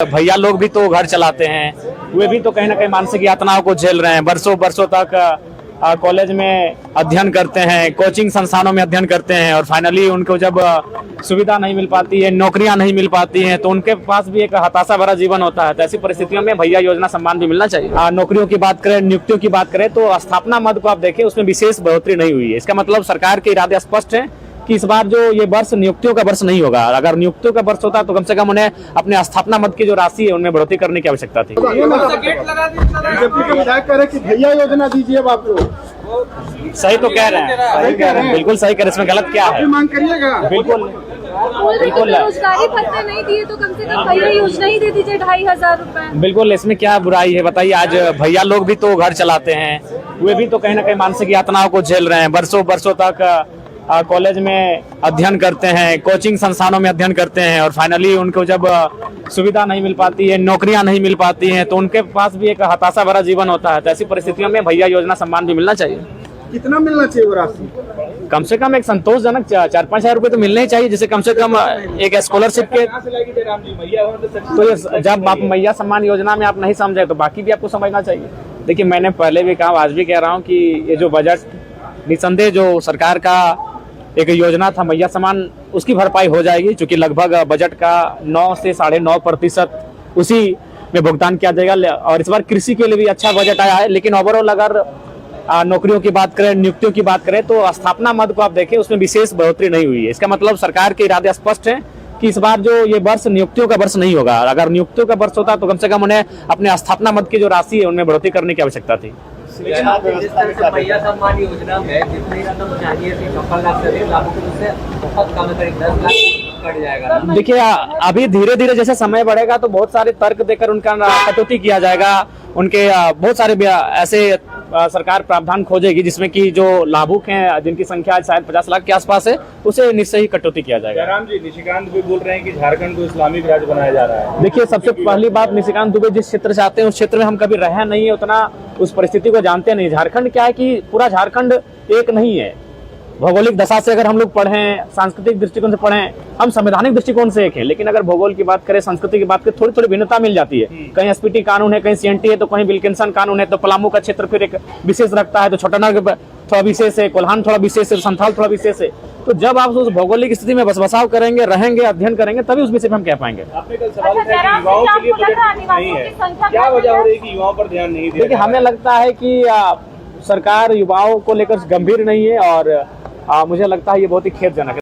भैया लोग भी तो घर चलाते हैं, वे भी तो कहीं ना कहीं मानसिक यातनाओं को झेल रहे हैं। बरसों बरसों तक कॉलेज में अध्ययन करते हैं, कोचिंग संस्थानों में अध्ययन करते हैं और फाइनली उनको जब सुविधा नहीं मिल पाती है, नौकरियां नहीं मिल पाती हैं, तो उनके पास भी एक हताशा भरा जीवन होता है। तो ऐसी परिस्थितियों में भैया योजना सम्मान भी मिलना चाहिए। नौकरियों की बात करें, नियुक्तियों की बात करें तो स्थापना मद को आप देखें, उसमें विशेष बढ़ोतरी नहीं हुई है। इसका मतलब सरकार के इरादे स्पष्ट है कि इस बार जो ये वर्ष नियुक्तियों का वर्ष नहीं होगा। अगर नियुक्तियों का वर्ष होता तो कम से कम उन्हें अपने स्थापना मद की जो राशि है उनमें बढ़ोतरी करने की आवश्यकता थी। भैया योजना दीजिए आप लोग। सही तो कह रहे हैं, बिल्कुल सही कह रहे हैं। इसमें गलत क्या है? मांग करिएगा। बिल्कुल बिल्कुल। रोजगारी भत्ते नहीं दिए तो कम से कम भैया योजना ही दे दीजिए 2500 रुपए। बिल्कुल, इसमें क्या बुराई है बताइए। आज भैया लोग भी तो घर चलाते हैं, वे भी तो कहीं ना कहीं मानसिक यातनाओं को झेल रहे हैं। बरसों बरसों तक कॉलेज में अध्ययन करते हैं, कोचिंग संस्थानों में अध्ययन करते हैं और फाइनली उनको जब सुविधा नहीं मिल पाती है, नौकरियां नहीं मिल पाती हैं, तो उनके पास भी एक हताशा भरा जीवन होता है। तो ऐसी परिस्थितियों में भैया योजना सम्मान भी मिलना चाहिए। कितना मिलना चाहिए वो राशि? कम से कम एक संतोषजनक 4-5 हजार रुपए तो मिलने ही चाहिए, जिसे कम से कम एक स्कॉलरशिप के। तो जब आप मैया सम्मान योजना में आप नहीं समझे तो बाकी भी आपको समझना चाहिए। देखिए, मैंने पहले भी कहा, आज भी कह रहा हूँ कि ये जो बजट निसंदेह जो सरकार का एक योजना था मैया सम्मान, उसकी भरपाई हो जाएगी, क्योंकि लगभग बजट का 9 से 9.5% उसी में भुगतान किया जाएगा। और इस बार कृषि के लिए भी अच्छा बजट आया है। लेकिन ओवरऑल अगर नौकरियों की बात करें, नियुक्तियों की बात करें तो स्थापना मद को आप देखें, उसमें विशेष बढ़ोतरी नहीं हुई है। इसका मतलब सरकार के इरादे स्पष्ट है कि इस बार जो ये वर्ष नियुक्तियों का वर्ष नहीं होगा। अगर नियुक्तियों का वर्ष होता तो कम से कम उन्हें अपने स्थापना मद की जो राशि है उनमें बढ़ोतरी करने की आवश्यकता थी। भैया सम्मान योजना में जितनी रकम चाहिए थी 50 लाख से लाखों को, उससे बहुत कम है, 10 लाख कट जाएगा। देखिए, अभी धीरे धीरे जैसे समय बढ़ेगा तो बहुत सारे तर्क देकर उनका कटौती किया जाएगा। उनके बहुत सारे ऐसे सरकार प्रावधान खोजेगी जिसमें कि जो लाभुक हैं, जिनकी संख्या शायद 50 लाख के आसपास है, उसे निश्चय ही कटौती किया जाएगा। जयराम जी, निशिकांत भी बोल रहे हैं कि झारखंड को इस्लामिक राज्य बनाया जा रहा है। देखिए, सबसे पहली बात, निशिकांत दुबे जिस क्षेत्र से आते हैं उस क्षेत्र में हम कभी रहे नहीं है, उतना उस परिस्थिति को जानते नहीं। झारखंड क्या है कि पूरा झारखंड एक नहीं है। भौगोलिक दशा से अगर हम लोग पढ़ें, सांस्कृतिक दृष्टिकोण से पढ़ें, हम संवैधानिक दृष्टिकोण से एक है, लेकिन अगर भूगोल की बात करें, संस्कृति की बात करें, थोड़ी थोड़ी भिन्नता मिल जाती है। कहीं एसपीटी कानून है, कहीं सीएनटी है, तो कहीं विल्किंसन कानून है, तो पलामू का क्षेत्र फिर एक विशेष रखता है, तो छोटानाग थोड़ा विशेष है, कोल्हान थोड़ा विशेष है, संथाल थोड़ा विशेष है। तो जब आप उस भौगोलिक स्थिति में बसबसाव करेंगे, रहेंगे, अध्ययन करेंगे, तभी उस विषय में हम कह पाएंगे। आपने कल सवाल किया कि युवाओं के लिए बजट नहीं है, क्या वजह हो रही है कि युवाओं पर ध्यान नहीं दे? देखिए, हमें लगता है कि सरकार युवाओं को लेकर गंभीर नहीं है और मुझे लगता है ये बहुत ही खेदजनक है।